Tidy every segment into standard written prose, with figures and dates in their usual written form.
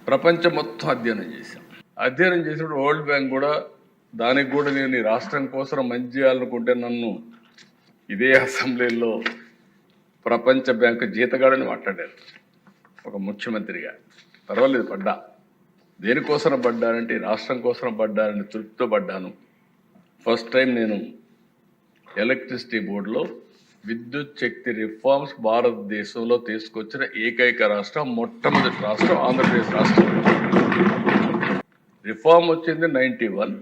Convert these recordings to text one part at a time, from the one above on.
ప్రపంచం మొత్తం అధ్యయనం చేశాం. అధ్యయనం చేసినప్పుడు వరల్డ్ బ్యాంక్ కూడా దానికి కూడా నేను ఈ రాష్ట్రం కోసం మంచి చేయాలనుకుంటే నన్ను ఇదే అసెంబ్లీలో ప్రపంచ బ్యాంకు జీతగాడని మాట్లాడారు ఒక ముఖ్యమంత్రిగా. పర్వాలేదు, పడ్డా. దేనికోసం పడ్డానంటే రాష్ట్రం కోసం పడ్డానని తృప్తితో పడ్డాను. ఫస్ట్ టైం నేను ఎలక్ట్రిసిటీ బోర్డులో విద్యుత్ శక్తి రిఫార్మ్స్ భారతదేశంలో తీసుకొచ్చిన ఏకైక రాష్ట్రం, మొట్టమొదటి రాష్ట్రం ఆంధ్రప్రదేశ్ రాష్ట్రం. రిఫార్మ్ వచ్చింది 91,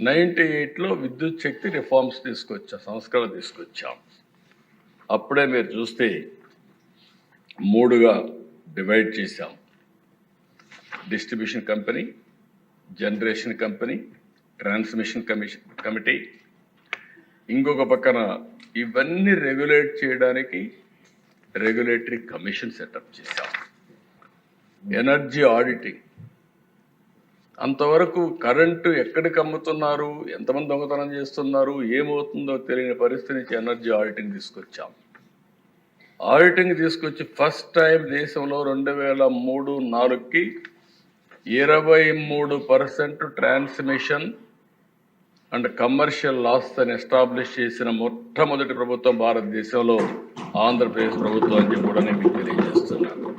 98లో విద్యుత్ శక్తి రిఫార్మ్స్ తీసుకొచ్చాం, సంస్కరణ తీసుకొచ్చాం. అప్పుడే మీరు చూస్తే 3గా డివైడ్ చేశాం. Distribution company, generation company, transmission committee. ఇంకొక పక్కన ఇవన్నీ రెగ్యులేట్ చేయడానికి రెగ్యులేటరీ కమిషన్ సెటప్ చేశాం. ఎనర్జీ ఆడిటింగ్, అంతవరకు కరెంటు ఎక్కడికి అమ్ముతున్నారు, ఎంతమంది దొంగతనం చేస్తున్నారు, ఏమవుతుందో తెలియని పరిస్థితి నుంచి ఎనర్జీ ఆడిటింగ్ తీసుకొచ్చాం. ఆడిటింగ్ తీసుకొచ్చి ఫస్ట్ టైం దేశంలో 2003-04కి 23% ట్రాన్స్మిషన్ అండ్ కమర్షియల్ లాస్ అని ఎస్టాబ్లిష్ చేసిన మొట్టమొదటి ప్రభుత్వం భారతదేశంలో ఆంధ్రప్రదేశ్ ప్రభుత్వం అని కూడా నేను మీకు తెలియజేస్తున్నాను.